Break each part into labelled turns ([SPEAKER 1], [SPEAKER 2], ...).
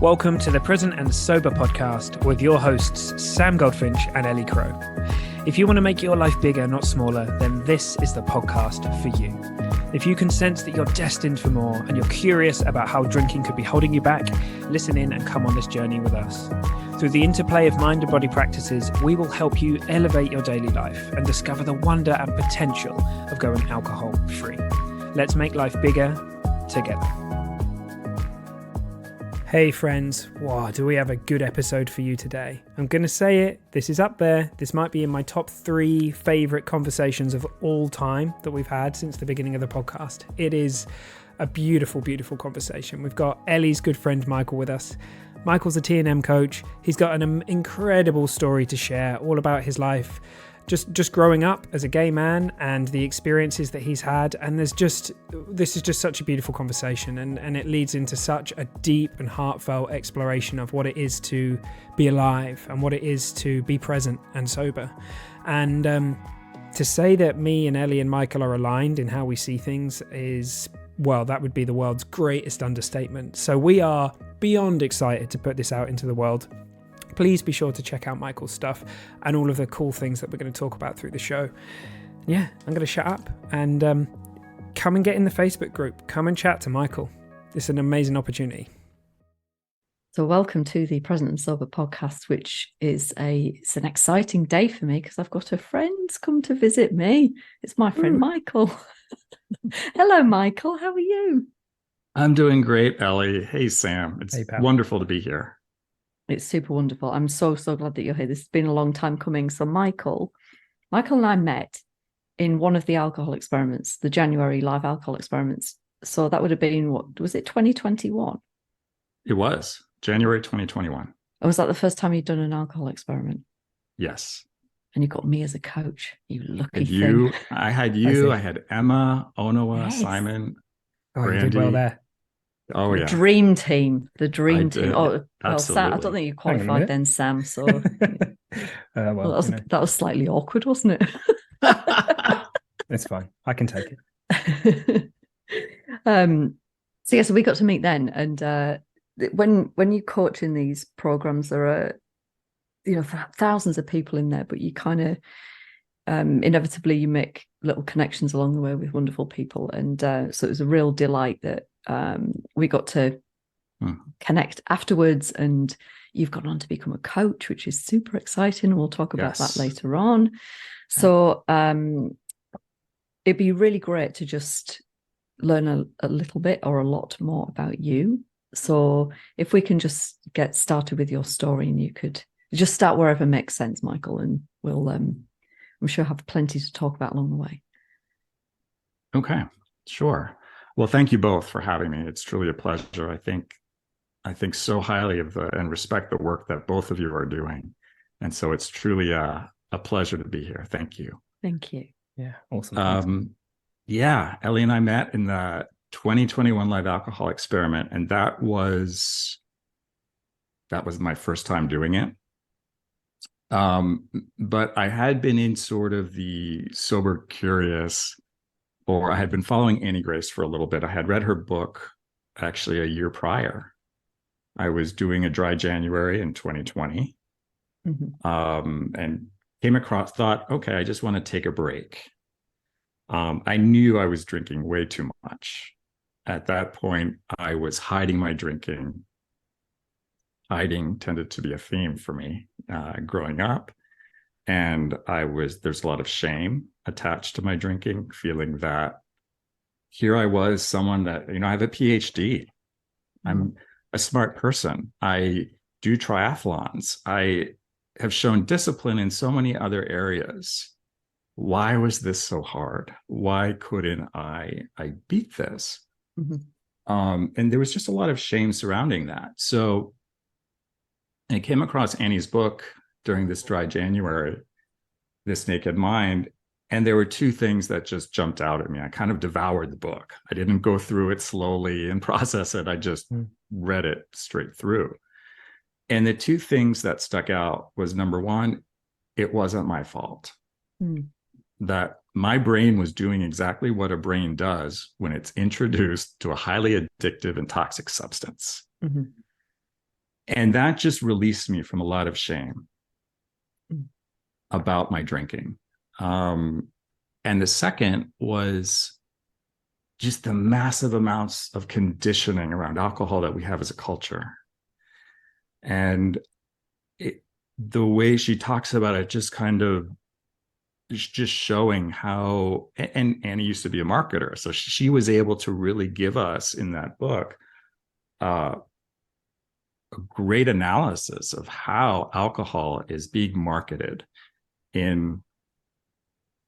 [SPEAKER 1] Welcome to the Present and Sober podcast with your hosts, Sam Goldfinch and Ellie Crow. If you want to make your life bigger, not smaller, then this is the podcast for you. If you can sense that you're destined for more and you're curious about how drinking could be holding you back, listen in and come on this journey with us. Through the interplay of mind and body practices, we will help you elevate your daily life and discover the wonder and potential of going alcohol-free. Let's make life bigger together. Hey friends, wow, do we have a good episode for you today? I'm going to say it, this is up there. This might be in my top 3 favourite conversations of all time that we've had since the beginning of the podcast. It is a beautiful, beautiful conversation. We've got Ellie's good friend Michael with us. Michael's a T&M coach. He's got an incredible story to share all about his life, just growing up as a gay man and the experiences that he's had. And this is just such a beautiful conversation, and it leads into such a deep and heartfelt exploration of what it is to be alive and what it is to be present and sober. And to say that me and Ellie and Michael are aligned in how we see things is, well, that would be the world's greatest understatement. So we are beyond excited to put this out into the world. Please be sure to check out Michael's stuff and all of the cool things that we're going to talk about through the show. Yeah, I'm going to shut up and come and get in the Facebook group. Come and chat to Michael. It's an amazing opportunity.
[SPEAKER 2] So welcome to the Present and Sober podcast, which is it's an exciting day for me because I've got a friend come to visit me. It's my friend Michael. Hello, Michael. How are you?
[SPEAKER 3] I'm doing great, Ellie. Hey, Sam. It's wonderful to be here.
[SPEAKER 2] It's super wonderful. I'm so glad that you're here. This has been a long time coming. So Michael and I met in one of the alcohol experiments, the January live alcohol experiments. So that would have been, what was it, 2021?
[SPEAKER 3] It was January 2021.
[SPEAKER 2] Or was that the first time you'd done an alcohol experiment?
[SPEAKER 3] Yes.
[SPEAKER 2] And you got me as a coach. You lucky thing.
[SPEAKER 3] I had you. I had Emma, Onoa,
[SPEAKER 2] Yes.
[SPEAKER 3] Simon,
[SPEAKER 1] Oh,
[SPEAKER 3] Brandy.
[SPEAKER 1] you did well there.
[SPEAKER 3] Oh, yeah.
[SPEAKER 2] Dream team. The dream team.
[SPEAKER 3] Did.
[SPEAKER 2] Oh, well,
[SPEAKER 3] Absolutely.
[SPEAKER 2] Sam, I don't think you qualified then, Sam. So well, that was slightly awkward, wasn't it?
[SPEAKER 1] It's fine. I can take it.
[SPEAKER 2] So we got to meet then, and when you coach in these programs, there are thousands of people in there, but you kind of inevitably you make little connections along the way with wonderful people, and so it was a real delight that we got to connect afterwards. And you've gone on to become a coach, which is super exciting. We'll talk about that later on. So it'd be really great to just learn a little bit or a lot more about you. So if we can just get started with your story, and you could just start wherever makes sense, Michael, and we'll I'm sure have plenty to talk about along the way.
[SPEAKER 3] Okay, sure. Well, thank you both for having me. It's truly a pleasure. I think so highly of and respect the work that both of you are doing. And so it's truly a pleasure to be here. Thank you.
[SPEAKER 2] Thank you.
[SPEAKER 1] Yeah, awesome.
[SPEAKER 3] Ellie and I met in the 2021 live alcohol experiment, and that was my first time doing it. But I had been in sort of the sober curious, or I had been following Annie Grace for a little bit. I had read her book actually a year prior. I was doing a dry January in 2020, and came across, thought, okay, I just want to take a break. I knew I was drinking way too much. At that point, I was hiding my drinking. Hiding tended to be a theme for me growing up. And there's a lot of shame attached to my drinking, feeling that here I was, someone that, I have a PhD. I'm a smart person. I do triathlons. I have shown discipline in so many other areas. Why was this so hard? Why couldn't I beat this? And there was just a lot of shame surrounding that. So I came across Annie's book during this dry January, This Naked Mind, and there were 2 things that just jumped out at me. I kind of devoured the book. I didn't go through it slowly and process it. I just read it straight through. And the 2 things that stuck out was, number 1, it wasn't my fault. That my brain was doing exactly what a brain does when it's introduced to a highly addictive and toxic substance. And that just released me from a lot of shame about my drinking. And the second was just the massive amounts of conditioning around alcohol that we have as a culture. And the way she talks about it just kind of just showing how, and Annie used to be a marketer, so she was able to really give us in that book a great analysis of how alcohol is being marketed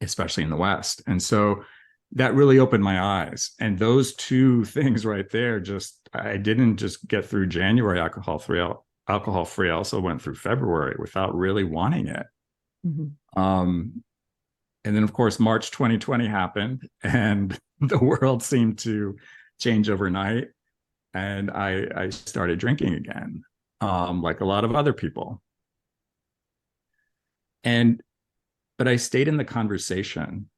[SPEAKER 3] especially in the West. And so that really opened my eyes. And those two things right there, I didn't just get through January alcohol free. I also went through February without really wanting it. And then, of course, March 2020 happened, and the world seemed to change overnight. And I started drinking again, like a lot of other people. But I stayed in the conversation,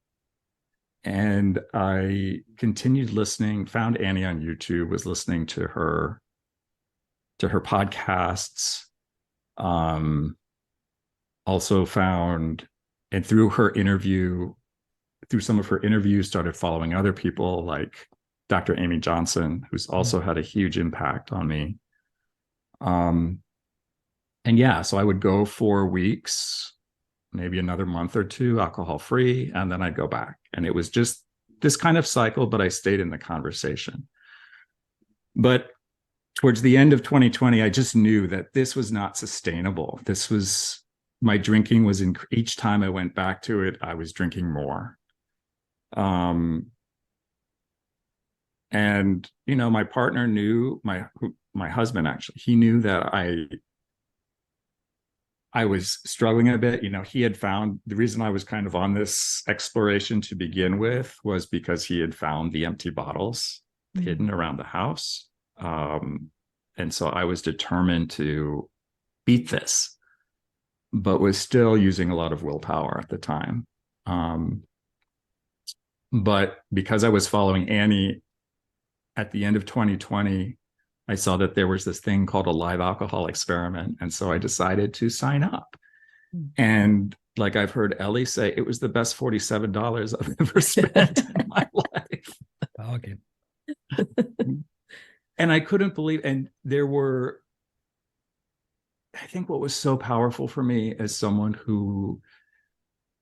[SPEAKER 3] and I continued listening, found Annie on YouTube, was listening to her podcasts, also found, and through some of her interviews, started following other people like Dr. Amy Johnson, who's also had a huge impact on me. And yeah, so I would go 4 weeks, maybe another month or two, alcohol free, and then I'd go back. And it was just this kind of cycle, but I stayed in the conversation. But towards the end of 2020, I just knew that this was not sustainable. My drinking was each time I went back to it, I was drinking more. And, my partner knew, my husband, actually, he knew that I was struggling a bit. He had found the reason I was kind of on this exploration to begin with was because he had found the empty bottles hidden around the house. And so I was determined to beat this, but was still using a lot of willpower at the time. But because I was following Annie at the end of 2020, I saw that there was this thing called a live alcohol experiment. And so I decided to sign up. And like I've heard Ellie say, it was the best $47 I've ever spent in my life.
[SPEAKER 4] Bargain.
[SPEAKER 3] And I couldn't believe, and I think what was so powerful for me as someone who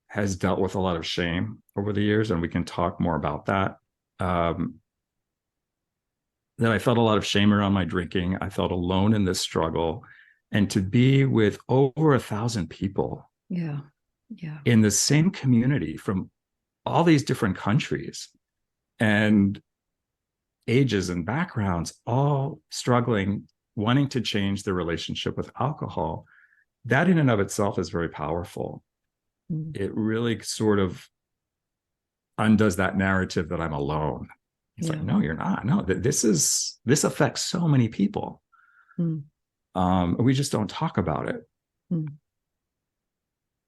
[SPEAKER 3] has dealt with a lot of shame over the years, and we can talk more about that, that I felt a lot of shame around my drinking. I felt alone in this struggle, and to be with over 1,000 people in the same community from all these different countries and ages and backgrounds, all struggling, wanting to change their relationship with alcohol, that in and of itself is very powerful. It really sort of undoes that narrative that I'm alone. It's like, no, you're not. No, this affects so many people. We just don't talk about it.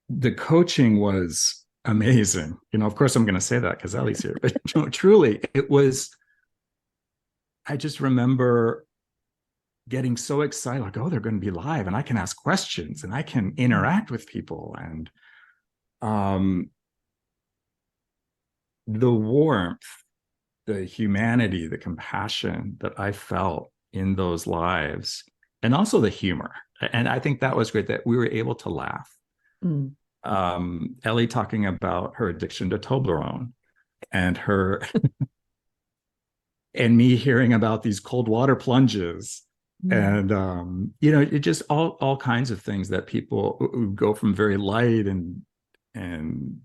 [SPEAKER 3] The coaching was amazing. Of course I'm going to say that because Ellie's here, but truly it was, I just remember getting so excited, like, oh, they're going to be live and I can ask questions and I can interact with people. And the warmth, the humanity, the compassion that I felt in those lives, and also the humor. And I think that was great that we were able to laugh. Ellie talking about her addiction to Toblerone and her and me hearing about these cold water plunges and it just all kinds of things that people who go from very light and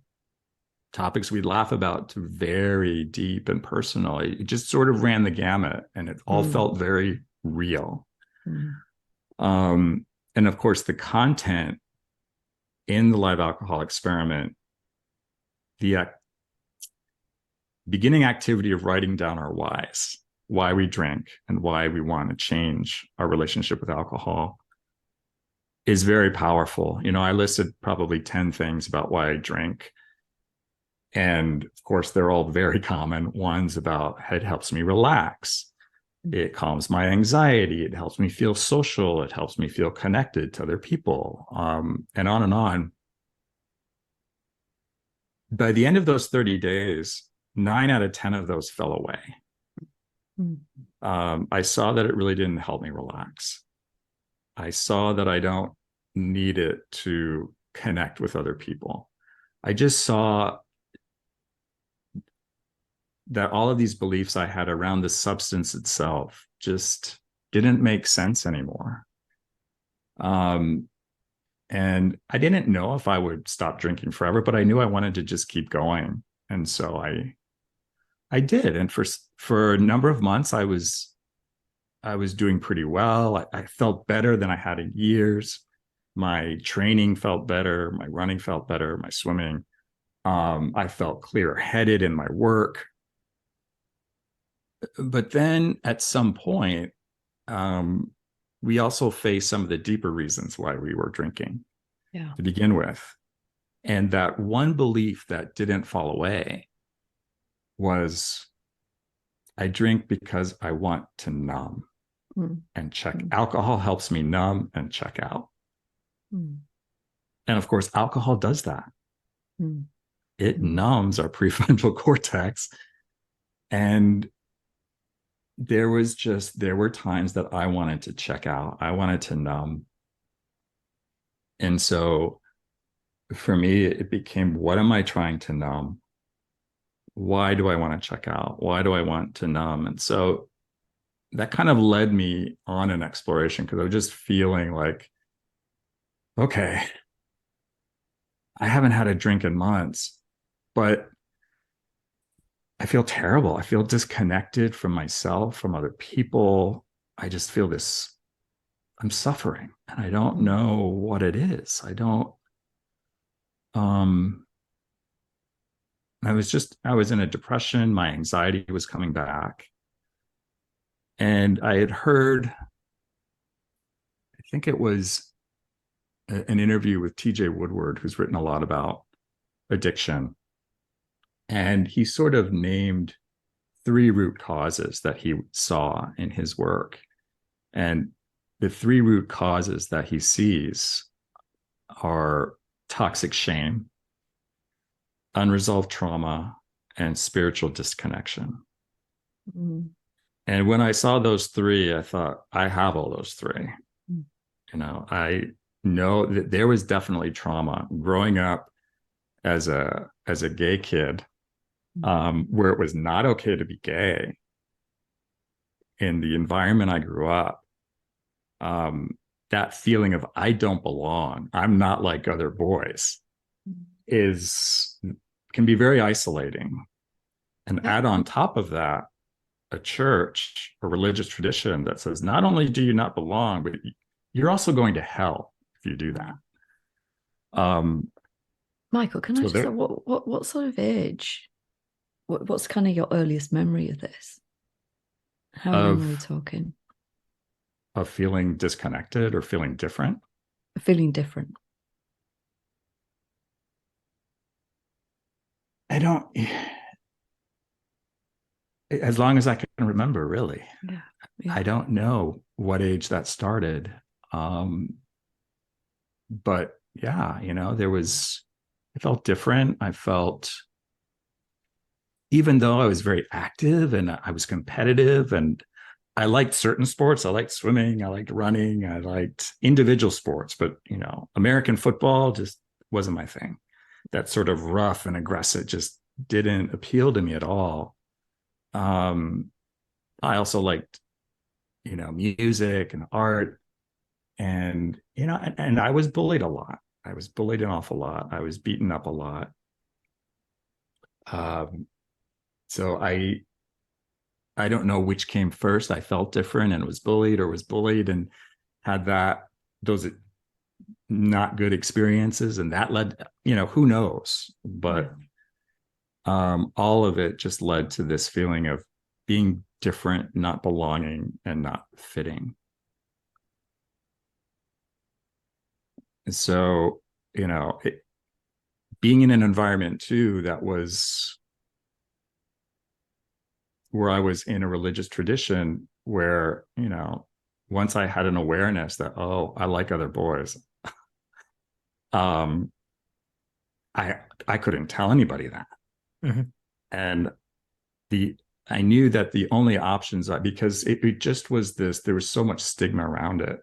[SPEAKER 3] topics we'd laugh about to very deep and personal. It just sort of ran the gamut, and it all felt very real. And of course, the content in the live alcohol experiment, the beginning activity of writing down our whys, why we drink and why we want to change our relationship with alcohol, is very powerful. I listed probably 10 things about why I drink. And of course, they're all very common ones about it helps me relax. It calms my anxiety. It helps me feel social. It helps me feel connected to other people, and on and on. By the end of those 30 days, 9 out of 10 of those fell away. I saw that it really didn't help me relax. I saw that I don't need it to connect with other people. I just saw that all of these beliefs I had around the substance itself just didn't make sense anymore. And I didn't know if I would stop drinking forever, but I knew I wanted to just keep going. And so I did. And for a number of months, I was doing pretty well. I felt better than I had in years. My training felt better. My running felt better. My swimming. I felt clear-headed in my work. But then at some point, we also faced some of the deeper reasons why we were drinking to begin with. And that one belief that didn't fall away was, I drink because I want to numb and check. Alcohol helps me numb and check out. And of course, alcohol does that. It numbs our prefrontal cortex. And there were times that I wanted to check out. I wanted to numb. And so for me, it became, what am I trying to numb? Why do I want to check out? Why do I want to numb? And so that kind of led me on an exploration, because I was just feeling like, okay, I haven't had a drink in months, but I feel terrible. I feel disconnected from myself, from other people. I just feel this, I'm suffering, and I don't know what it is. I was in a depression. My anxiety was coming back. And I had heard, I think it was an interview with TJ Woodward, who's written a lot about addiction. And he sort of named 3 root causes that he saw in his work. And the 3 root causes that he sees are toxic shame, unresolved trauma, and spiritual disconnection. And when I saw those 3, I thought, I have all those 3. I know that there was definitely trauma growing up as a gay kid, where it was not okay to be gay. In the environment I grew up, that feeling of, I don't belong, I'm not like other boys, can be very isolating. And add on top of that a church, a religious tradition that says, not only do you not belong, but you're also going to hell if you do that.
[SPEAKER 2] Michael, can I just say, what sort of age? What's kind of your earliest memory of this? How long are we talking?
[SPEAKER 3] Of feeling disconnected or feeling different?
[SPEAKER 2] Feeling different.
[SPEAKER 3] As long as I can remember, really.
[SPEAKER 2] Yeah.
[SPEAKER 3] I don't know what age that started. But yeah, I felt different. I felt, even though I was very active and I was competitive and I liked certain sports, I liked swimming, I liked running, I liked individual sports, but American football just wasn't my thing. That sort of rough and aggressive just didn't appeal to me at all. I also liked, music and art, and I was bullied a lot. I was bullied an awful lot. I was beaten up a lot. So I don't know which came first. I felt different and was bullied, or was bullied and had those not good experiences, and that led, who knows, but all of it just led to this feeling of being different, not belonging, and not fitting. And so, being in an environment too that was where I was in a religious tradition, where, once I had an awareness that, oh, I like other boys, um, I couldn't tell anybody that.
[SPEAKER 1] Mm-hmm.
[SPEAKER 3] And I knew that the only options, because it just was this, there was so much stigma around it.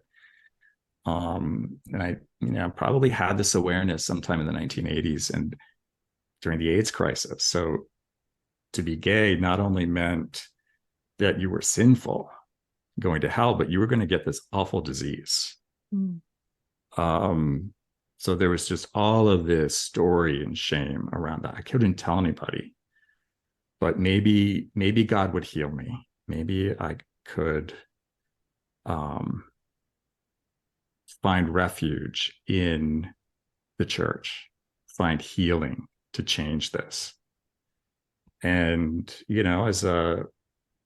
[SPEAKER 3] And I, probably had this awareness sometime in the 1980s and during the AIDS crisis. So to be gay not only meant that you were sinful, going to hell, but you were going to get this awful disease.
[SPEAKER 2] Mm.
[SPEAKER 3] So there was just all of this story and shame around that. I couldn't tell anybody, but maybe God would heal me. Maybe I could find refuge in the church, find healing to change this. And,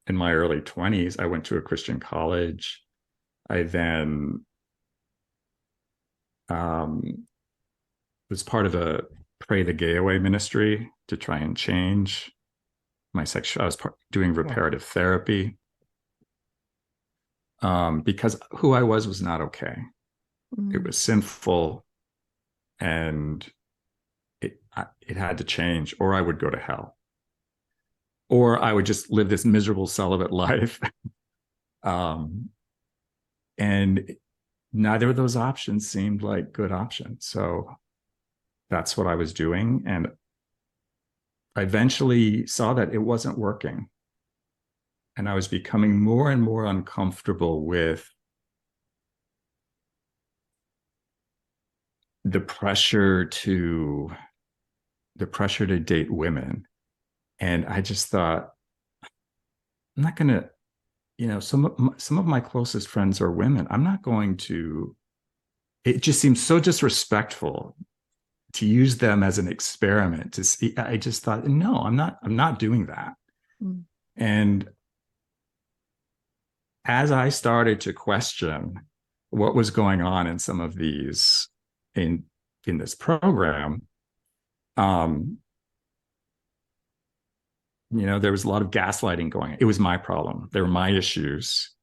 [SPEAKER 3] in my early 20s, I went to a Christian college. I then was part of a Pray the Gay Away ministry to try and change my sexual. I was doing reparative therapy because who I was not okay. It was sinful, and it had to change, or I would go to hell, or I would just live this miserable celibate life. And neither of those options seemed like good options. So that's what I was doing. And I eventually saw that it wasn't working. And I was becoming more and more uncomfortable with the pressure to date women. And I just thought, I'm not going to, some of my closest friends are women. I'm not going to, it just seems so disrespectful to use them as an experiment to see. I just thought, no, I'm not doing that. Mm. And as I started to question what was going on in some of these, in this program, there was a lot of gaslighting going on. It was my problem. They were my issues.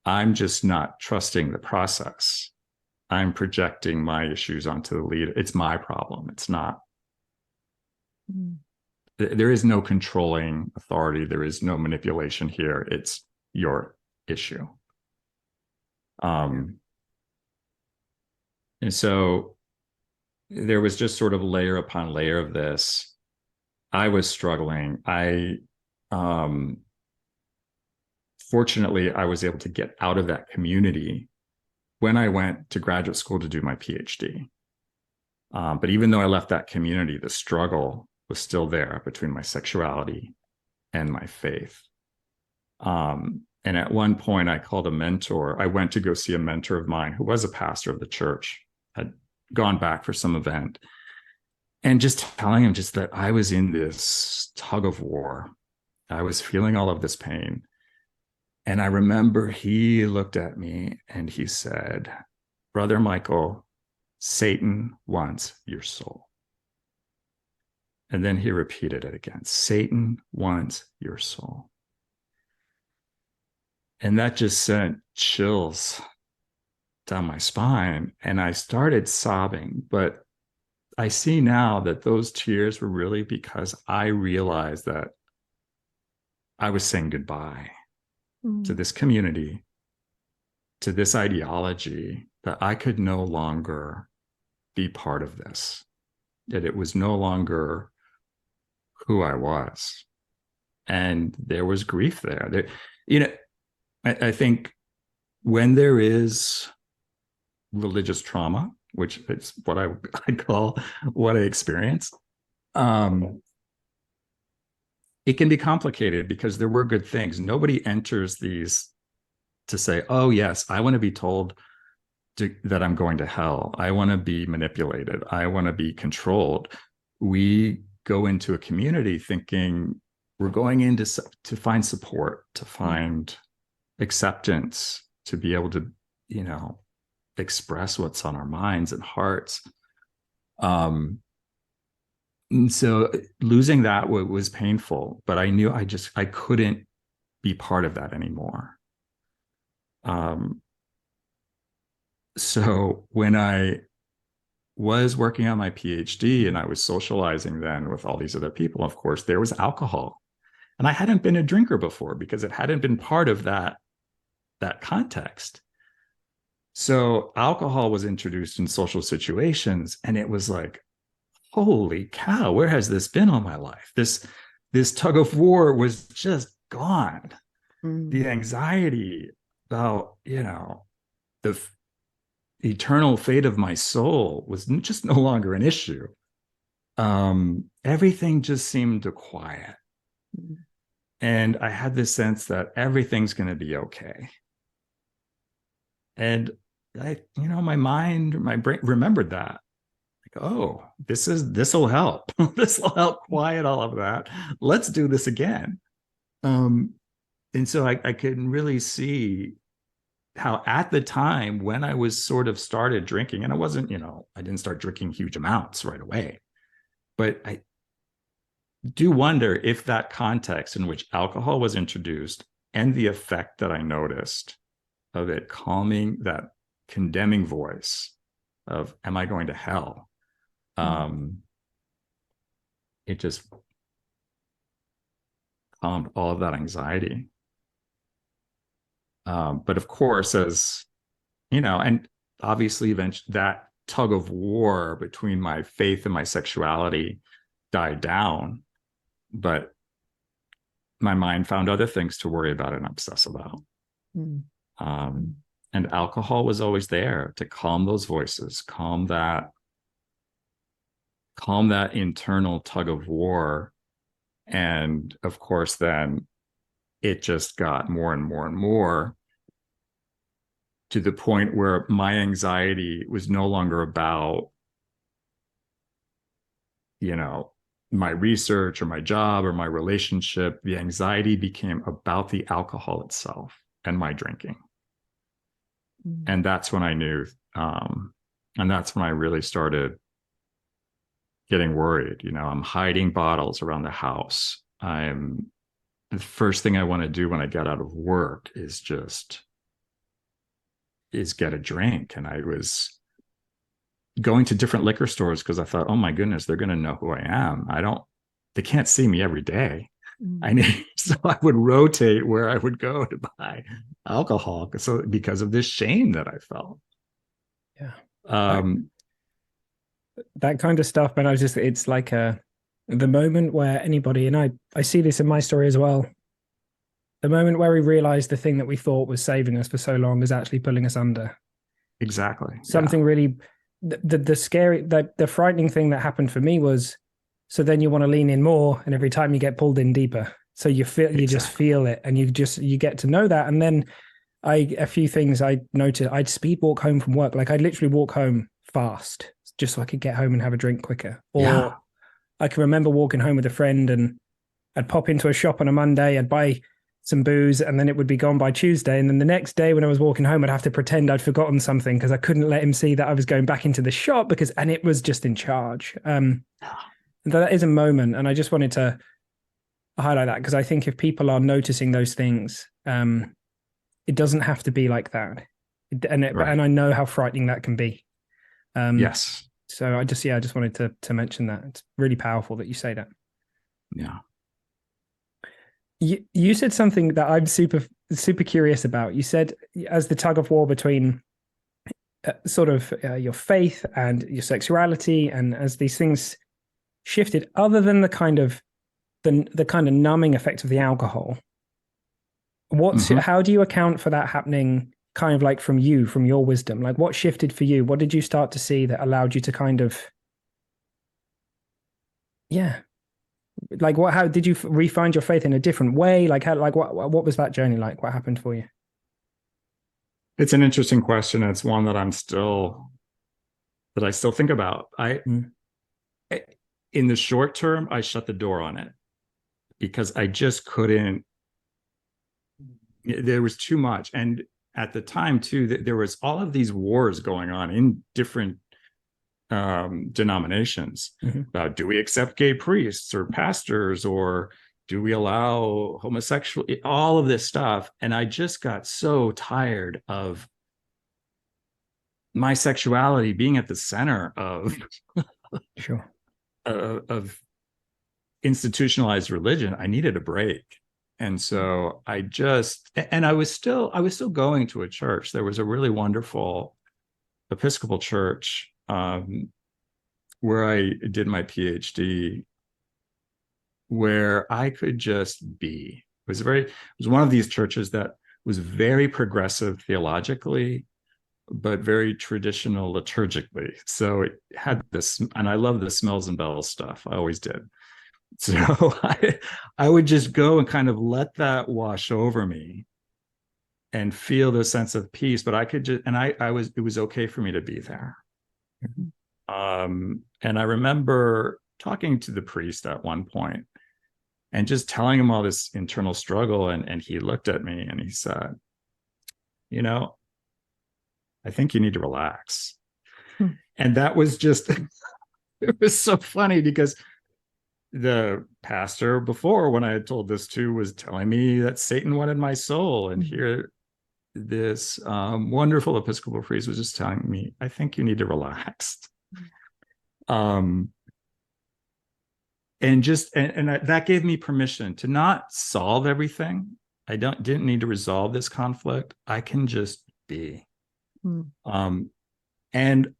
[SPEAKER 3] I'm just not trusting the process. I'm projecting my issues onto the leader. It's my problem. It's not. Mm. There is no controlling authority. There is no manipulation here. It's your issue. And so there was just sort of layer upon layer of this. I was struggling. Fortunately, I was able to get out of that community when I went to graduate school to do my PhD. But even though I left that community, the struggle was still there between my sexuality and my faith. And at one point, I called a mentor. I went to go see a mentor of mine who was a pastor of the church, had gone back for some event, and just telling him just that I was in this tug of war. I was feeling all of this pain. And I remember he looked at me and he said, "Brother Michael, Satan wants your soul." And then he repeated it again. "Satan wants your soul." And that just sent chills down my spine. And I started sobbing. But I see now that those tears were really because I realized that I was saying goodbye to this community, to this ideology, that I could no longer be part of this, that it was no longer who I was. And there was grief there. I think when there is religious trauma, which is what I call what I experienced, it can be complicated because there were good things. Nobody enters these to say, "Oh, yes, I want to be told that I'm going to hell. I want to be manipulated. I want to be controlled." We go into a community thinking we're going in to find support, to find acceptance, to be able to, express what's on our minds and hearts. And so losing that was painful, but I knew I couldn't be part of that anymore. So when I was working on my PhD and I was socializing then with all these other people, of course, there was alcohol. And I hadn't been a drinker before because it hadn't been part of that context. So alcohol was introduced in social situations, and it was like, holy cow, where has this been all my life? This tug of war was just gone. The anxiety about, the eternal fate of my soul was just no longer an issue. Everything just seemed to quiet. And I had this sense that everything's going to be okay. And my mind, my brain remembered that. Like, oh, this will help. This will help quiet all of that. Let's do this again. And so I can really see how at the time when I was sort of started drinking, and I wasn't, I didn't start drinking huge amounts right away, but I do wonder if that context in which alcohol was introduced and the effect that I noticed of it calming that condemning voice of, am I going to hell? It just calmed all of that anxiety. But of course, as and obviously eventually that tug of war between my faith and my sexuality died down, but my mind found other things to worry about and obsess about. And alcohol was always there to calm those voices, calm that internal tug of war. And of course, then it just got more and more and more to the point where my anxiety was no longer about, my research or my job or my relationship. The anxiety became about the alcohol itself and my drinking. And that's when I knew, and that's when I really started getting worried. I'm hiding bottles around the house. The first thing I want to do when I get out of work is get a drink. And I was going to different liquor stores because I thought, oh my goodness, they're going to know who I am. They can't see me every day. So I would rotate where I would go to buy alcohol because of this shame that I felt.
[SPEAKER 1] Yeah. That kind of stuff. And it's like the moment where anybody, and I see this in my story as well, the moment where we realized the thing that we thought was saving us for so long is actually pulling us under.
[SPEAKER 3] Exactly.
[SPEAKER 1] Something really, the scary, the frightening thing that happened for me was, so then you want to lean in more, and every time you get pulled in deeper. So you just feel it, and you get to know that. And then a few things I noticed, I'd speed walk home from work. Like I'd literally walk home fast just so I could get home and have a drink quicker. Or I can remember walking home with a friend, and I'd pop into a shop on a Monday, I'd buy some booze, and then it would be gone by Tuesday. And then the next day when I was walking home, I'd have to pretend I'd forgotten something because I couldn't let him see that I was going back into the shop and it was just in charge. That is a moment. And I just wanted to highlight that because I think if people are noticing those things, it doesn't have to be like that. And I know how frightening that can be.
[SPEAKER 3] Yes.
[SPEAKER 1] So I just wanted to mention that. It's really powerful that you say that.
[SPEAKER 3] Yeah.
[SPEAKER 1] You said something that I'm super, super curious about. You said as the tug of war between your faith and your sexuality, and as these things shifted, other than the kind of numbing effect of the alcohol, how do you account for that happening kind of like from your wisdom? Like what shifted for you? What did you start to see that allowed you to kind of, like how did you re-find your faith in a different way? Like what was that journey like? What happened for you?
[SPEAKER 3] It's an interesting question. It's one that I still think about. In the short term, I shut the door on it because I just couldn't. There was too much. And at the time too, there was all of these wars going on in different denominations about, do we accept gay priests or pastors, or do we allow homosexual, all of this stuff. And I just got so tired of my sexuality being at the center of
[SPEAKER 1] Sure.
[SPEAKER 3] of institutionalized religion. I needed a break. And so I was still going to a church. There was a really wonderful Episcopal church where I did my PhD, where I could just be. It was one of these churches that was very progressive theologically, but very traditional liturgically. So it had this, and I love the smells and bells stuff. I always did. So I would just go and kind of let that wash over me and feel the sense of peace. But I could just, and it was okay for me to be there. And I remember talking to the priest at one point and just telling him all this internal struggle. And he looked at me and he said, I think you need to relax. And that was just, it was so funny because the pastor before, when I had told this to, was telling me that Satan wanted my soul. And here this wonderful Episcopal priest was just telling me, I think you need to relax. And that gave me permission to not solve everything. I didn't need to resolve this conflict. I can just be. And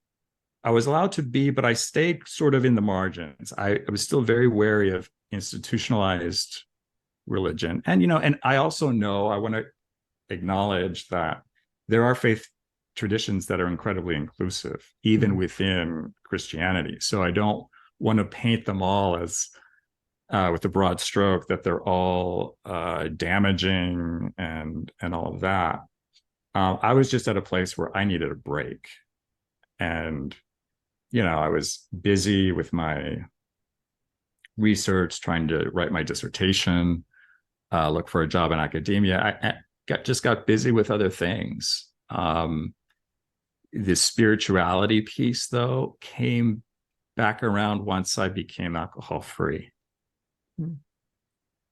[SPEAKER 3] I was allowed to be, but I stayed sort of in the margins. I was still very wary of institutionalized religion. And, and I also know, I want to acknowledge that there are faith traditions that are incredibly inclusive, even within Christianity. So I don't want to paint them all as with a broad stroke that they're all damaging and all of that. I was just at a place where I needed a break. And, I was busy with my research, trying to write my dissertation, look for a job in academia. I just got busy with other things. The spirituality piece, though, came back around once I became alcohol free.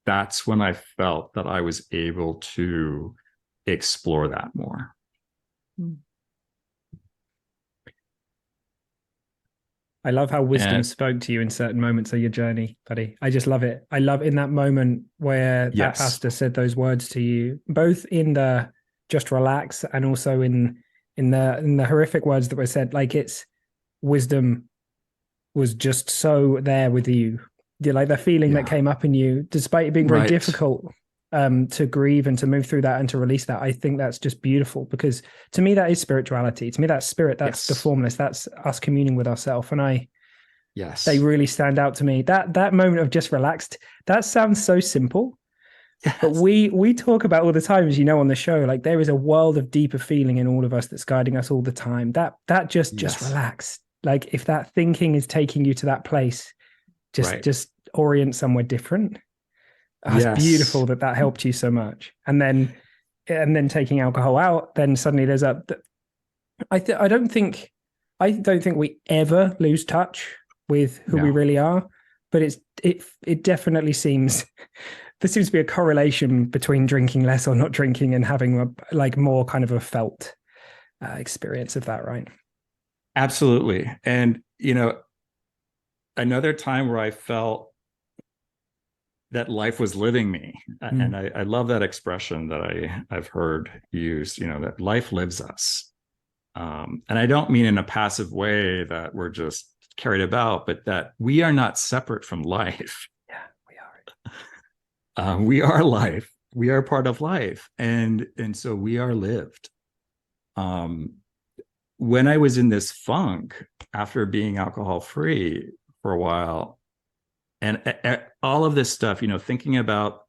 [SPEAKER 3] That's when I felt that I was able to explore that more.
[SPEAKER 1] I love how wisdom spoke to you in certain moments of your journey, buddy. I just love it. I love in that moment where that pastor said those words to you, both in the just relax and also in the horrific words that were said. Like, it's wisdom was just so there with you. Like the feeling that came up in you, despite it being very difficult to grieve and to move through that and to release that. I think that's just beautiful, because to me that is spirituality. To me, that's spirit. That's the formless. That's us communing with ourselves. And they really stand out to me. That moment of just relaxed, that sounds so simple, but we talk about all the time, as you know, on the show, like there is a world of deeper feeling in all of us that's guiding us all the time. That just relax. Like if that thinking is taking you to that place, just orient somewhere different. It's beautiful that helped you so much. And then taking alcohol out, then suddenly there's I don't think we ever lose touch with who we really are, but it definitely seems there seems to be a correlation between drinking less or not drinking and having more kind of a felt experience of that, right?
[SPEAKER 3] Absolutely. And another time where I felt that life was living me. And I love that expression that I've heard used, that life lives us. And I don't mean in a passive way that we're just carried about, but that we are not separate from life.
[SPEAKER 1] Yeah, we are.
[SPEAKER 3] We are life. We are part of life. And so we are lived. When I was in this funk after being alcohol free for a while, and all of this stuff, thinking about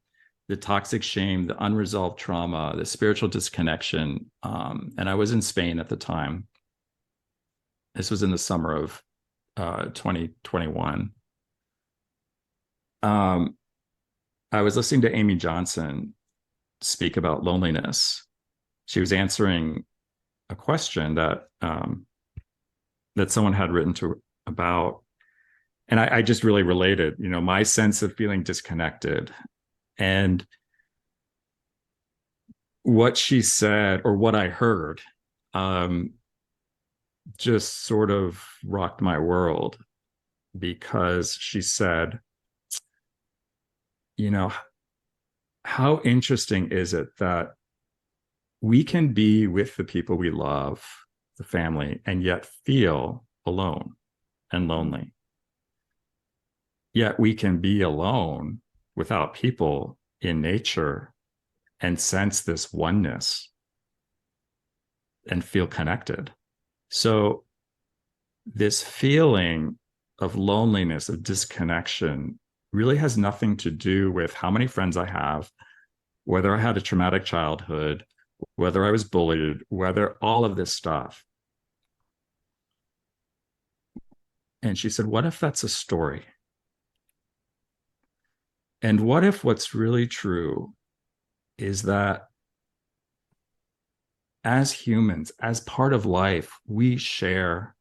[SPEAKER 3] the toxic shame, the unresolved trauma, the spiritual disconnection. And I was in Spain at the time. This was in the summer of 2021. I was listening to Amy Johnson speak about loneliness. She was answering a question that someone had written about. And I just really related, my sense of feeling disconnected And what she said, or what I heard, just sort of rocked my world, because she said, you know, how interesting is it that we can be with the people we love, the family, and yet feel alone and lonely. Yet we can be alone without people in nature and sense this oneness and feel connected. So this feeling of loneliness, of disconnection, really has nothing to do with how many friends I have, whether I had a traumatic childhood, whether I was bullied, whether all of this stuff. And she said, what if that's a story? And what if what's really true is that as humans, as part of life, we share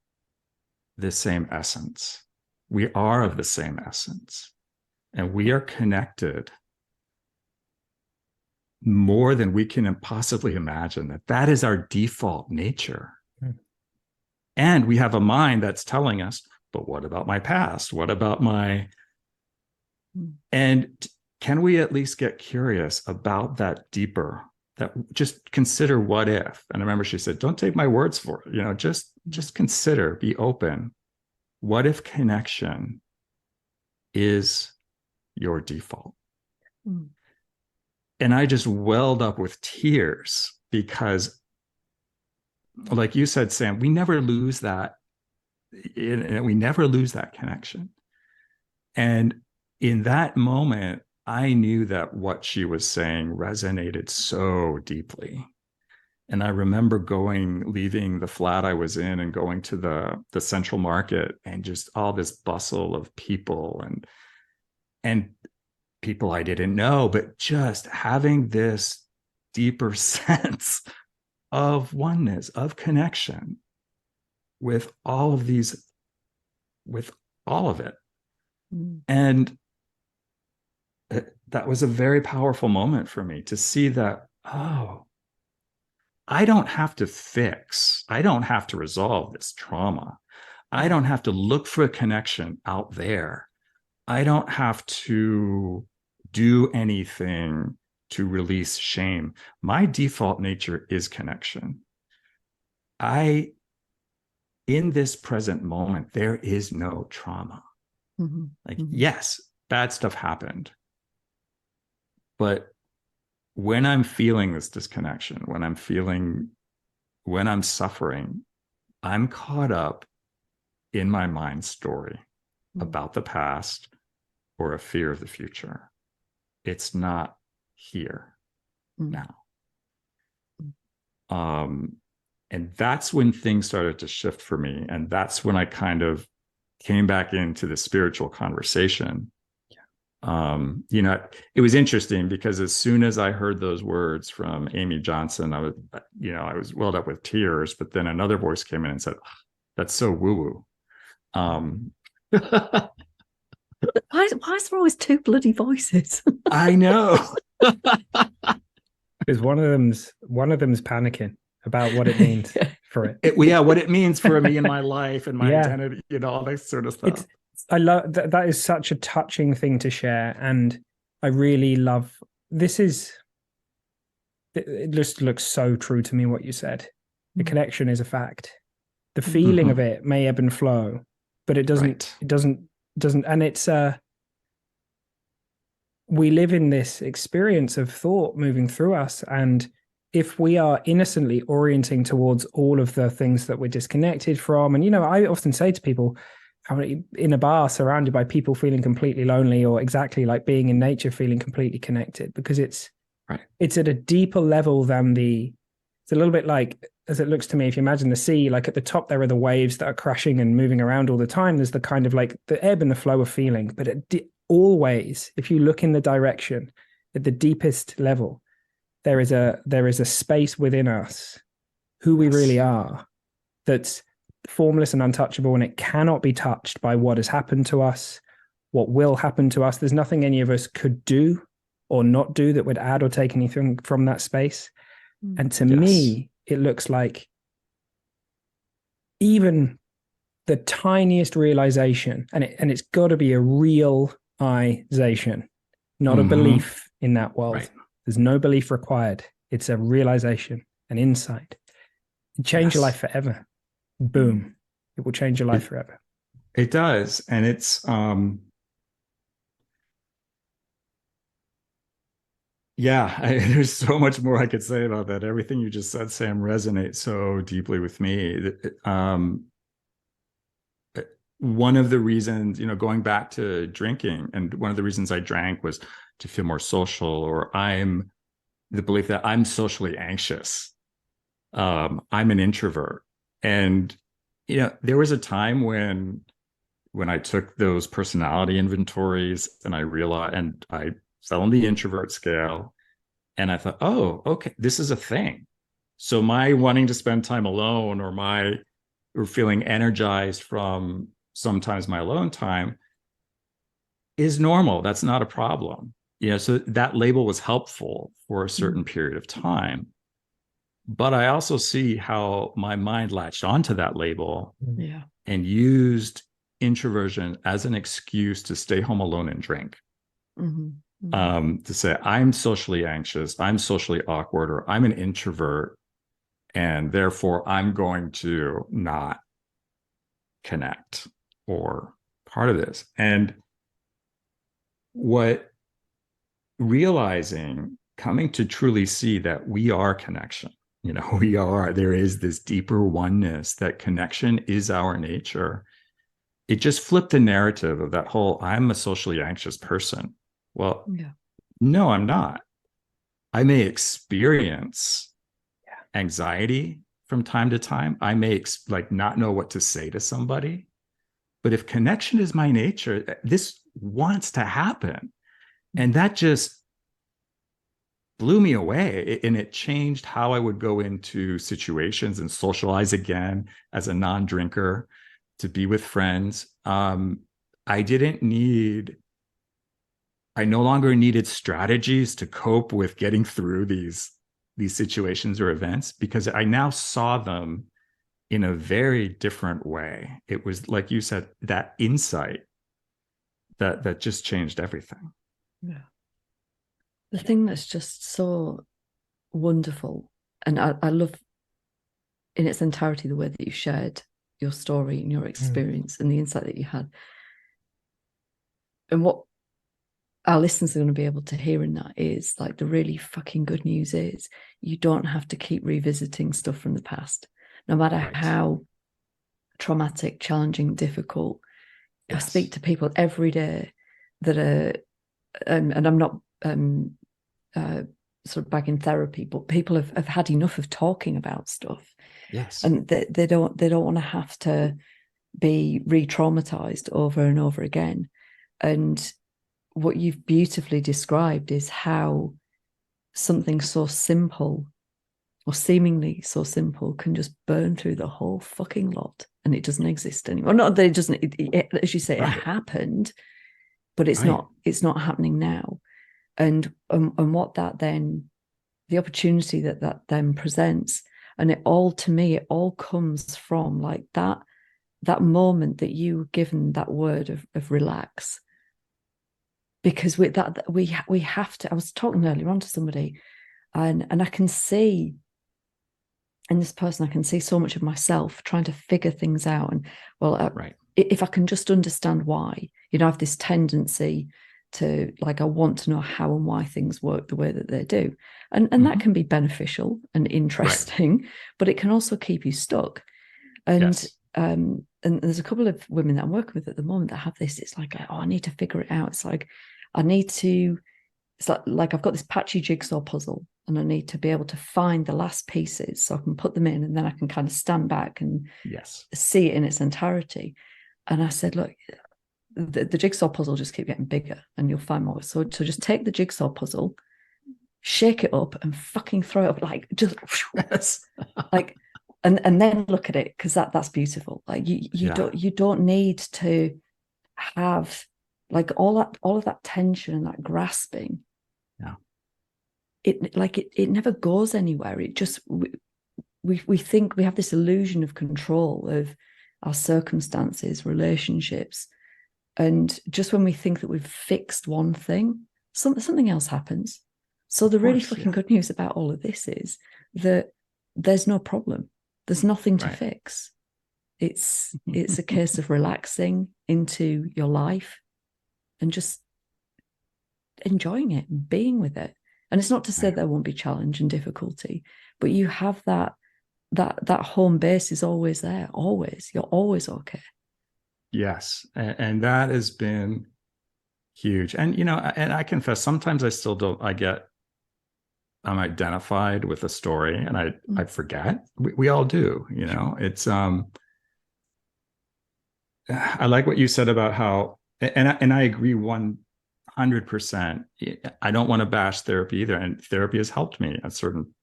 [SPEAKER 3] the same essence. We are of the same essence, and we are connected more than we can possibly imagine. That is our default nature. And we have a mind that's telling us, but what about my past? What about my... And can we at least get curious about that deeper, that just consider what if? And I remember she said, don't take my words for it, just consider, be open. What if connection is your default? And I just welled up with tears, because, like you said, Sam, we never lose that. We never lose that connection. And in that moment, I knew that what she was saying resonated so deeply. And I remember leaving the flat I was in and going to the central market, and just all this bustle of people and people I didn't know, but just having this deeper sense of oneness, of connection with all of these, with all of it. And that was a very powerful moment for me to see that, oh, I don't have to fix, I don't have to resolve this trauma. I don't have to look for a connection out there. I don't have to do anything to release shame. My default nature is connection. In this present moment, there is no trauma. Yes, bad stuff happened. But when I'm feeling this disconnection, when I'm suffering, I'm caught up in my mind's story about the past or a fear of the future. It's not here now. And that's when things started to shift for me. And that's when I kind of came back into the spiritual conversation. It was interesting, because as soon as I heard those words from Amy Johnson, I was welled up with tears, but then another voice came in and said, that's so woo-woo.
[SPEAKER 2] Why is there always two bloody voices?
[SPEAKER 3] I know.
[SPEAKER 1] Because one of them's panicking about what it means for it.
[SPEAKER 3] What it means for me in my life and my identity, all that sort of stuff.
[SPEAKER 1] I love that. That is such a touching thing to share, and I really love. It just looks so true to me what you said. The connection is a fact. The feeling of it may ebb and flow, but it doesn't. Right. It doesn't. And it's we live in this experience of thought moving through us, and if we are innocently orienting towards all of the things that we're disconnected from, and I often say to people, in a bar surrounded by people feeling completely lonely, or exactly like being in nature feeling completely connected, because it's at a deeper level than it's a little bit like, as it looks to me, if you imagine the sea, like at the top there are the waves that are crashing and moving around all the time. There's the kind of like the ebb and the flow of feeling, but always, if you look in the direction at the deepest level, there is a space within us, who we really are, that's formless and untouchable, and it cannot be touched by what has happened to us, what will happen to us. There's nothing any of us could do or not do that would add or take anything from that space. And to
[SPEAKER 3] Yes.
[SPEAKER 1] me, it looks like even the tiniest realization, and it's got to be a realization, not a belief in that world.
[SPEAKER 3] Right.
[SPEAKER 1] There's no belief required. It's a realization, an insight. It change your life forever. Boom. It will change your life forever.
[SPEAKER 3] It does. And it's there's so much more I could say about that. Everything you just said, Sam, resonates so deeply with me. One of the reasons, going back to drinking, and one of the reasons I drank was to feel more social, or I'm the belief that I'm socially anxious. I'm an introvert. And, there was a time when I took those personality inventories and I realized, and I fell on the introvert scale, and I thought, oh, okay, this is a thing. So my wanting to spend time alone, or feeling energized from sometimes my alone time, is normal. That's not a problem. So that label was helpful for a certain period of time. But I also see how my mind latched onto that label and used introversion as an excuse to stay home alone and drink. To say, I'm socially anxious, I'm socially awkward, or I'm an introvert, and therefore I'm going to not connect, or part of this. And coming to truly see that we are connection, there is this deeper oneness, that connection is our nature. It just flipped the narrative of that whole, I'm a socially anxious person. Well, no, I'm not. I may experience anxiety from time to time. I may not know what to say to somebody. But if connection is my nature, this wants to happen. And that just blew me away. And it changed how I would go into situations and socialize again as a non-drinker, to be with friends. I no longer needed strategies to cope with getting through these situations or events, because I now saw them in a very different way. It was, like you said, that insight that just changed everything.
[SPEAKER 2] Yeah. The thing that's just so wonderful, and I love in its entirety the way that you shared your story and your experience and the insight that you had. And what our listeners are going to be able to hear in that is, like, the really fucking good news is you don't have to keep revisiting stuff from the past, no matter how traumatic, challenging, difficult. I speak to people every day that are, and I'm not sort of bagging therapy, but people have had enough of talking about stuff.
[SPEAKER 3] Yes.
[SPEAKER 2] And they don't want to have to be re-traumatized over and over again. And what you've beautifully described is how something so simple, or seemingly so simple, can just burn through the whole fucking lot, and it doesn't exist anymore. Not that it doesn't, as you say, it happened, but it's not happening now. And what that then, the opportunity that then presents, and it all, to me, it all comes from like that moment that you were given that word of relax. Because with that, we have to. I was talking earlier on to somebody, and I can see in this person, I can see so much of myself trying to figure things out. And if I can just understand why, I have this tendency to, like, I want to know how and why things work the way that they do, and that can be beneficial and interesting, but it can also keep you stuck. And and there's a couple of women that I'm working with at the moment that have this. It's like, oh, I need to figure it out. It's like, it's like I've got this patchy jigsaw puzzle, and I need to be able to find the last pieces so I can put them in, and then I can kind of stand back and see it in its entirety. And I said, look, the jigsaw puzzle just keep getting bigger, and you'll find more. So just take the jigsaw puzzle, shake it up, and fucking throw it up, like, just like. And then look at it, because that's beautiful. Like you don't need to have like all of that tension and that grasping it never goes anywhere. It just, we think we have this illusion of control of our circumstances, relationships. And just when we think that we've fixed one thing, something else happens. So the really fucking good news about all of this is that there's no problem. There's nothing to fix. It's a case of relaxing into your life and just enjoying it and being with it. And it's not to say there won't be challenge and difficulty, but you have that home base is always there. Always. You're always okay.
[SPEAKER 3] Yes. And that has been huge. And, and I confess, sometimes I still don't, I'm identified with a story and I forget. We all do, it's, I like what you said about how, and I agree 100%. I don't want to bash therapy either. And therapy has helped me at certain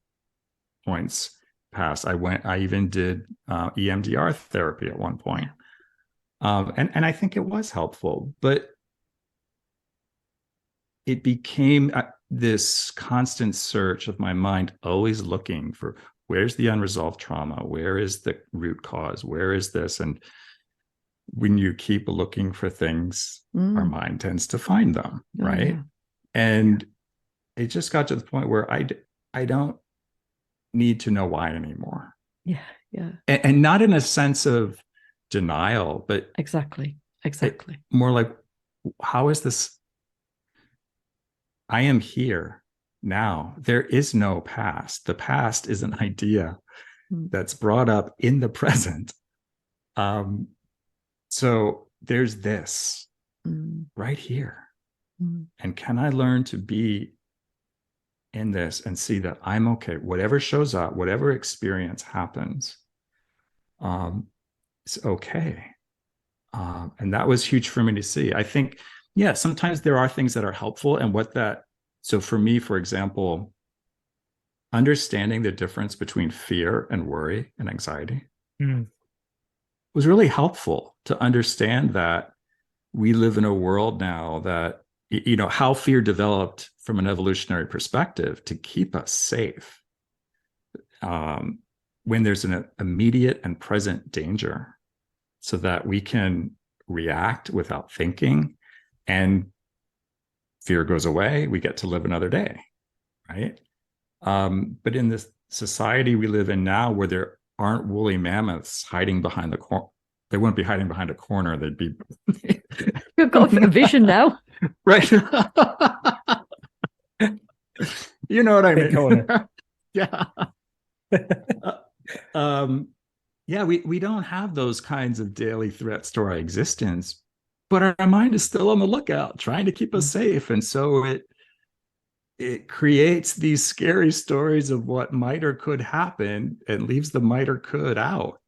[SPEAKER 3] points past. I even did EMDR therapy at one point. And I think it was helpful, but it became this constant search of my mind, always looking for where's the unresolved trauma? Where is the root cause? Where is this? And when you keep looking for things, our mind tends to find them, right? Yeah. And it just got to the point where I don't need to know why anymore.
[SPEAKER 2] Yeah, yeah.
[SPEAKER 3] And not in a sense of denial, but
[SPEAKER 2] exactly.
[SPEAKER 3] More like, how is this? I am here now. There is no past. The past is an idea that's brought up in the present. So there's this right here. And can I learn to be in this and see that I'm okay? Whatever shows up, whatever experience happens, it's okay. And that was huge for me to see. I think, sometimes there are things that are helpful. And so for me, for example, understanding the difference between fear and worry and anxiety was really helpful to understand that we live in a world now that, how fear developed from an evolutionary perspective to keep us safe. When there's an immediate and present danger, so that we can react without thinking, and fear goes away, we get to live another day, right? But in this society we live in now, where there aren't woolly mammoths hiding behind the corner, they wouldn't be hiding behind a corner. They'd be.
[SPEAKER 2] You've got a vision now,
[SPEAKER 3] right? You know what I mean? Yeah. We don't have those kinds of daily threats to our existence, but our mind is still on the lookout, trying to keep us safe. And so it creates these scary stories of what might or could happen and leaves the might or could out.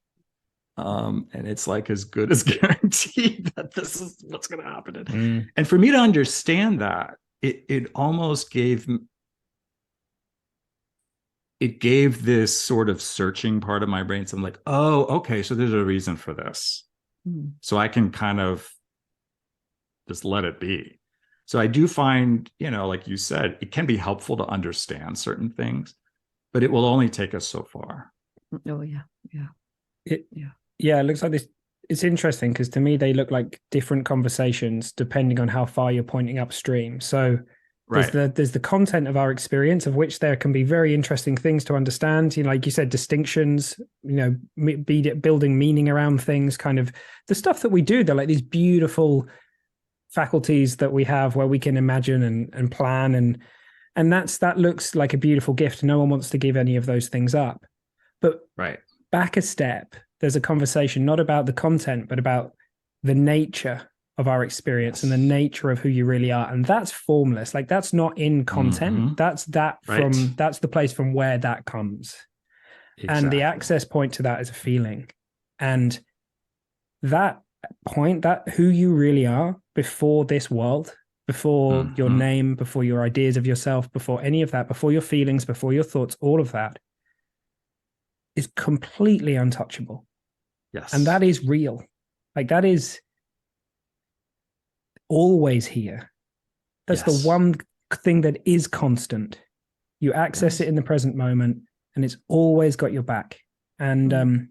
[SPEAKER 3] And it's like as good as guaranteed that this is what's going to happen. And for me to understand that, it almost gave this sort of searching part of my brain. So I'm like, oh, okay, so there's a reason for this. So I can kind of just let it be. So I do find, like you said, it can be helpful to understand certain things, but it will only take us so far.
[SPEAKER 2] Oh, yeah.
[SPEAKER 1] It looks like this. It's interesting because to me, they look like different conversations depending on how far you're pointing upstream. So there's the content of our experience, of which there can be very interesting things to understand. Like you said, distinctions, building meaning around things, kind of the stuff that we do. They're like these beautiful faculties that we have where we can imagine and plan. And that looks like a beautiful gift. No one wants to give any of those things up. But back a step, there's a conversation not about the content, but about the nature of our experience and the nature of who you really are. And that's formless. Like that's not in content. That's that's the place from where that comes. Exactly. And the access point to that is a feeling. And that point, that who you really are before this world, before your name, before your ideas of yourself, before any of that, before your feelings, before your thoughts, all of that is completely untouchable.
[SPEAKER 3] Yes.
[SPEAKER 1] And that is real. Like that is always here. That's the one thing that is constant. You access it in the present moment, and it's always got your back. And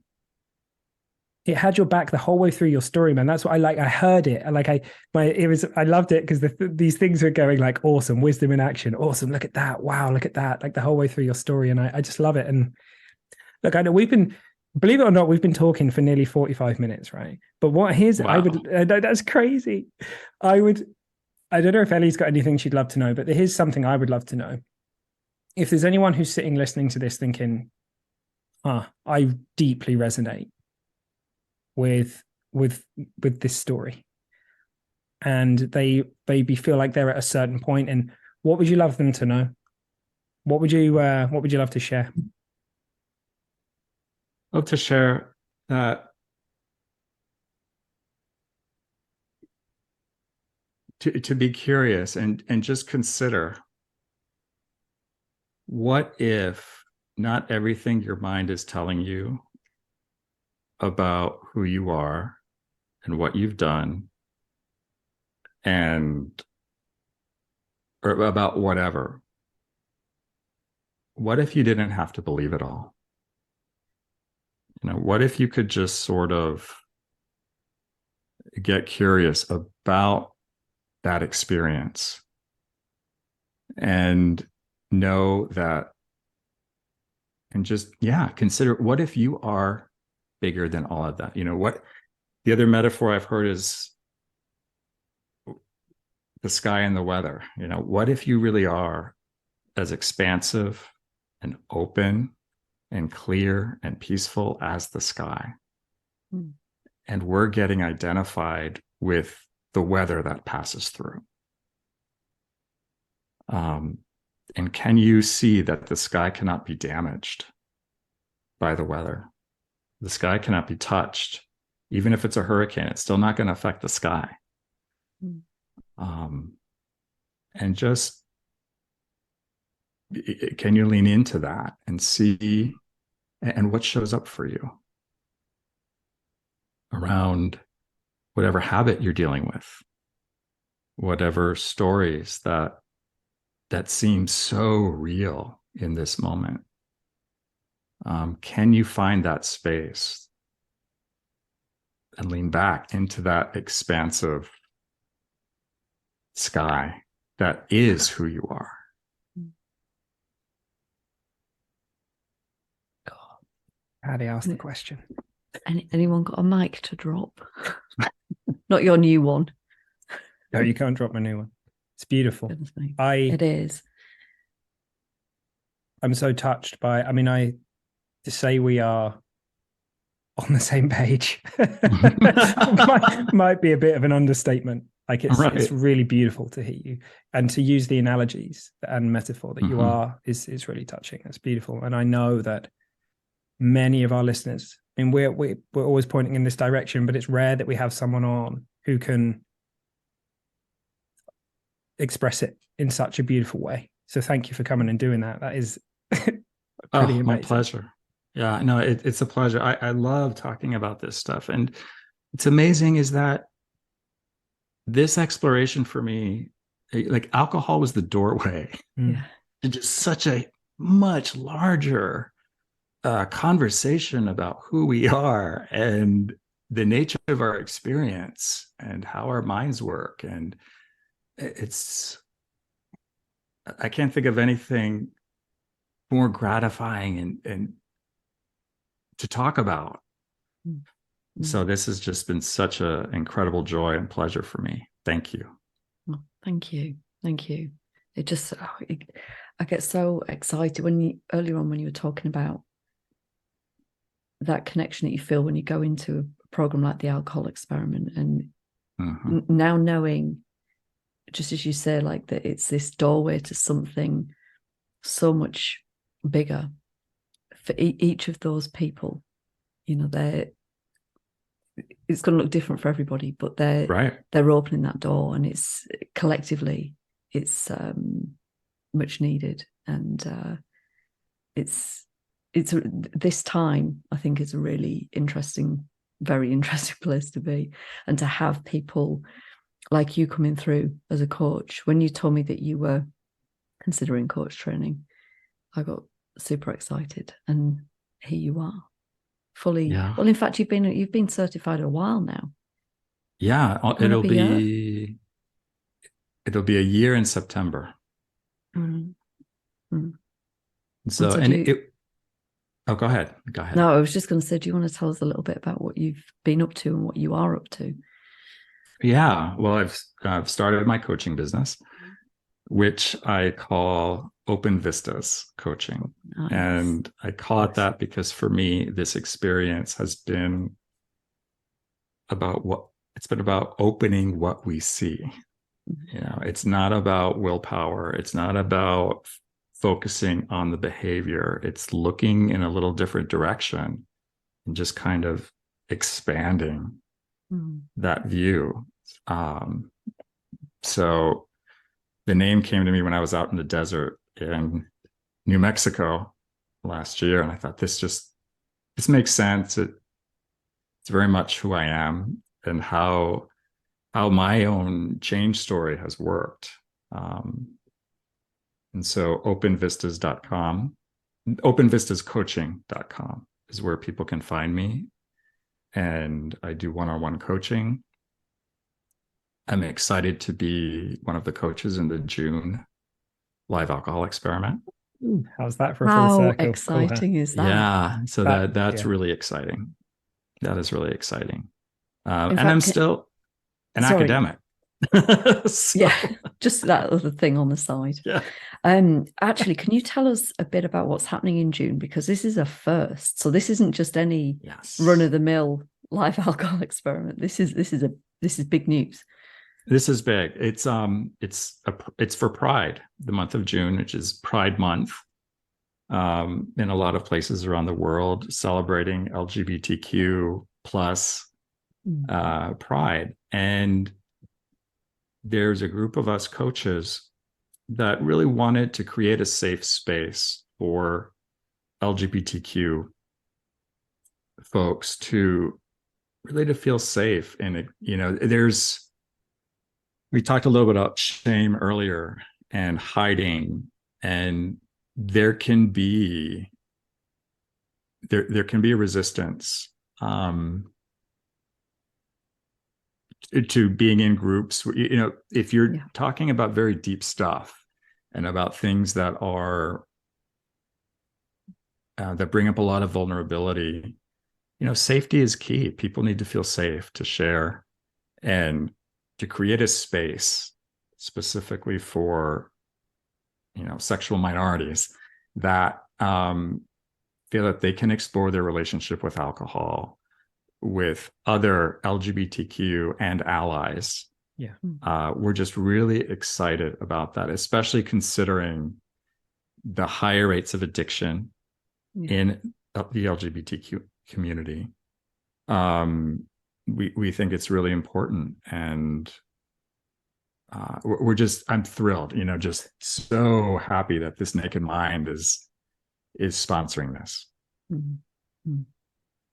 [SPEAKER 1] it had your back the whole way through your story, man. That's what I like. I heard it. I loved it because these things are going like, awesome, wisdom in action. Awesome. Look at that. Wow. Look at that. Like the whole way through your story. And I just love it. And look, I know believe it or not, we've been talking for nearly 45 minutes, right? But
[SPEAKER 3] Wow.
[SPEAKER 1] that's crazy. I don't know if Ellie's got anything she'd love to know, but here's something I would love to know. If there's anyone who's sitting listening to this thinking, I deeply resonate with this story, and they maybe feel like they're at a certain point, and what would you love them to know? What would you love to share?
[SPEAKER 3] Love to share that to be curious and just consider, what if not everything your mind is telling you about who you are and what you've done or about whatever, what if you didn't have to believe it all? What if you could just sort of get curious about that experience and know that, and just, consider, what if you are bigger than all of that? What the other metaphor I've heard is the sky and the weather. What if you really are as expansive and open and clear and peaceful as the sky? And we're getting identified with the weather that passes through. And can you see that the sky cannot be damaged by the weather? The sky cannot be touched. Even if it's a hurricane, it's still not going to affect the sky. And just, can you lean into that and see, and what shows up for you around whatever habit you're dealing with, whatever stories that seem so real in this moment. Can you find that space and lean back into that expansive sky that is who you are?
[SPEAKER 1] How do you ask the question?
[SPEAKER 2] Anyone got a mic to drop? Not your new one.
[SPEAKER 1] No, you can't drop my new one. It's beautiful.
[SPEAKER 2] It is.
[SPEAKER 1] I'm so touched by, to say we are on the same page might be a bit of an understatement. Like it's really beautiful to hear you, and to use the analogies and metaphor that you are is really touching. It's beautiful. And I know that many of our listeners, we're always pointing in this direction, but it's rare that we have someone on who can express it in such a beautiful way. So thank you for coming and doing that. That is pretty amazing.
[SPEAKER 3] My pleasure. Yeah, no, it's a pleasure. I love talking about this stuff. And it's amazing is that this exploration for me, like alcohol was the doorway to just such a much larger conversation about who we are and the nature of our experience and how our minds work. And I can't think of anything more gratifying and to talk about. So this has just been such an incredible joy and pleasure for me. Thank you.
[SPEAKER 2] Oh, thank you. It just, I get so excited earlier on when you were talking about that connection that you feel when you go into a program like the alcohol experiment, and now knowing, just as you say, like that it's this doorway to something so much bigger for each of those people. It's going to look different for everybody, but they're opening that door, and it's collectively, it's much needed. And it's this time, I think, is a really very interesting place to be, and to have people like you coming through as a coach. When you told me that you were considering coach training, I got super excited, and here you are, fully.
[SPEAKER 3] Yeah.
[SPEAKER 2] Well, in fact, you've been certified a while now.
[SPEAKER 3] Yeah,
[SPEAKER 2] It'll
[SPEAKER 3] be a year in September.
[SPEAKER 2] Mm-hmm.
[SPEAKER 3] So, oh, go ahead.
[SPEAKER 2] No, I was just going to say, do you want to tell us a little bit about what you've been up to and what you are up to?
[SPEAKER 3] Yeah, well, I've started my coaching business, which I call Open Vistas Coaching.
[SPEAKER 2] Nice.
[SPEAKER 3] And I call it that because for me, this experience has been about opening what we see. You know, it's not about willpower. It's not about focusing on the behavior. It's looking in a little different direction and just kind of expanding that view. So the name came to me when I was out in the desert in New Mexico last year, and I thought this makes sense. It's very much who I am and how my own change story has worked. And so openvistascoaching.com is where people can find me. And I do one-on-one coaching. I'm excited to be one of the coaches in the June live alcohol experiment.
[SPEAKER 1] How's that for a full circle?
[SPEAKER 2] How exciting is that?
[SPEAKER 3] Yeah, so that's really exciting. That is really exciting. And I'm still an academic.
[SPEAKER 2] So. Yeah, just that other thing on the side.
[SPEAKER 3] Yeah.
[SPEAKER 2] Actually, can you tell us a bit about what's happening in June? Because this is a first. So this isn't just any run-of-the-mill live alcohol experiment. This is big news.
[SPEAKER 3] This is big. It's for Pride, the month of June, which is Pride Month. In a lot of places around the world, celebrating LGBTQ plus Pride. And there's a group of us coaches that really wanted to create a safe space for LGBTQ folks to feel safe. And, we talked a little bit about shame earlier and hiding, and there can be a resistance to being in groups. If you're talking about very deep stuff and about things that are that bring up a lot of vulnerability, safety is key. People need to feel safe to share and to create a space specifically for sexual minorities that feel that they can explore their relationship with alcohol with other LGBTQ and allies.
[SPEAKER 1] Yeah.
[SPEAKER 3] We're just really excited about that, especially considering the higher rates of addiction in the LGBTQ community. We think it's really important, and I'm thrilled, just so happy that this Naked Mind is sponsoring this.
[SPEAKER 2] Mm-hmm.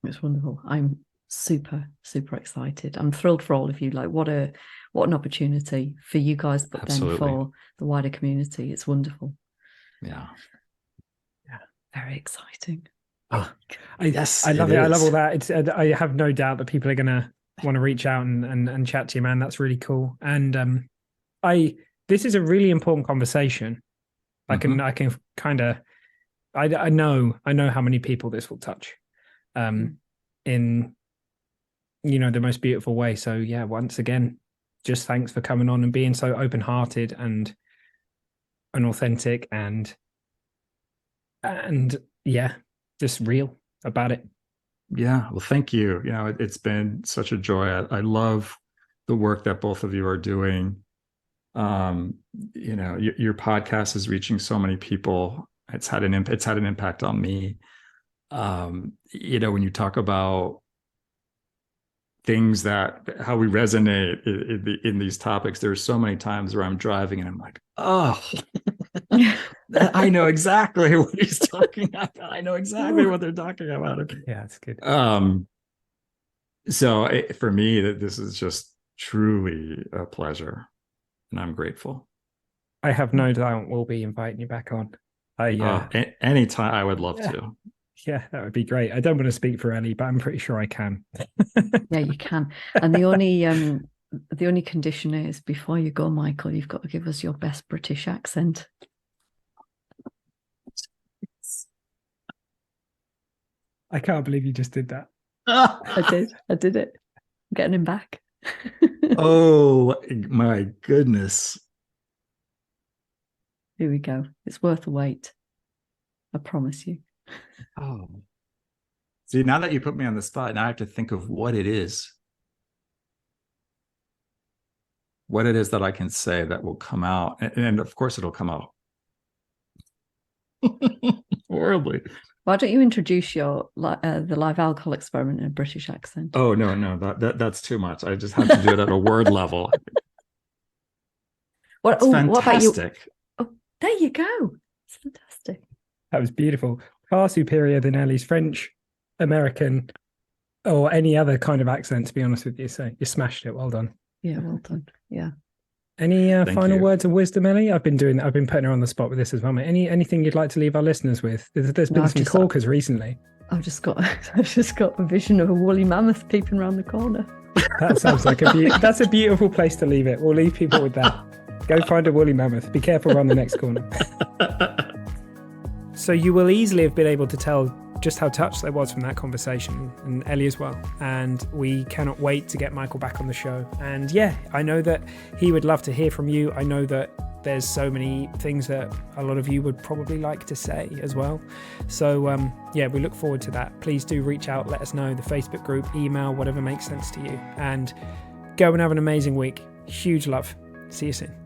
[SPEAKER 2] It's wonderful. I'm super, super excited. I'm thrilled for all of you. Like what an opportunity for you guys, but
[SPEAKER 3] Absolutely.
[SPEAKER 2] Then for the wider community. It's wonderful.
[SPEAKER 3] Yeah.
[SPEAKER 2] Very exciting.
[SPEAKER 1] I love it. I love all that. I have no doubt that people are going to want to reach out and chat to you, man. That's really cool. And this is a really important conversation. I can kind of, I know how many people this will touch, in the most beautiful way. So yeah, once again, just thanks for coming on and being so open-hearted and authentic and yeah, just real about it.
[SPEAKER 3] Yeah, well, thank you. It's been such a joy. I love the work that both of you are doing. Your podcast is reaching so many people. It's had an impact on me. When you talk about things how we resonate in these topics, there's so many times where I'm driving and I'm like, oh, I know exactly what he's talking about. I know exactly what they're talking about.
[SPEAKER 1] Yeah, it's good.
[SPEAKER 3] So for me, this is just truly a pleasure, and I'm grateful.
[SPEAKER 1] I have no doubt we'll be inviting you back on.
[SPEAKER 3] Anytime, I would love
[SPEAKER 1] Yeah.
[SPEAKER 3] to.
[SPEAKER 1] Yeah, that would be great. I don't want to speak for Ellie, but I'm pretty sure I can.
[SPEAKER 2] Yeah, you can. And the only condition is before you go, Michael, you've got to give us your best British accent.
[SPEAKER 1] I can't believe you just did that.
[SPEAKER 2] I did it. I'm getting him back.
[SPEAKER 3] Oh my goodness.
[SPEAKER 2] Here we go. It's worth the wait. I promise you.
[SPEAKER 3] Oh. See, now that you put me on the spot, now I have to think of what it is. What it is that I can say that will come out. And of course it'll come out horribly.
[SPEAKER 2] Why don't you introduce the live alcohol experiment in a British accent?
[SPEAKER 3] Oh, no, that's too much. I just have to do it at a word level. It's fantastic.
[SPEAKER 2] What about you? Oh, there you go. It's fantastic.
[SPEAKER 1] That was beautiful. Far superior than Ellie's French, American, or any other kind of accent, to be honest with you. So you smashed it. Well done.
[SPEAKER 2] Yeah, well done. Yeah.
[SPEAKER 1] Any final words of wisdom, Ellie? I've been putting her on the spot with this as well, mate. Anything you'd like to leave our listeners with? There's been some corkers recently.
[SPEAKER 2] I've just got a vision of a woolly mammoth peeping around the corner.
[SPEAKER 1] That sounds like that's a beautiful place to leave it. We'll leave people with that. Go find a woolly mammoth. Be careful around the next corner. So you will easily have been able to tell just how touched I was from that conversation, and Ellie as well. And we cannot wait to get Michael back on the show. And yeah, I know that he would love to hear from you. I know that there's so many things that a lot of you would probably like to say as well. So yeah, we look forward to that. Please do reach out, let us know, the Facebook group, email, whatever makes sense to you. And go and have an amazing week. Huge love. See you soon.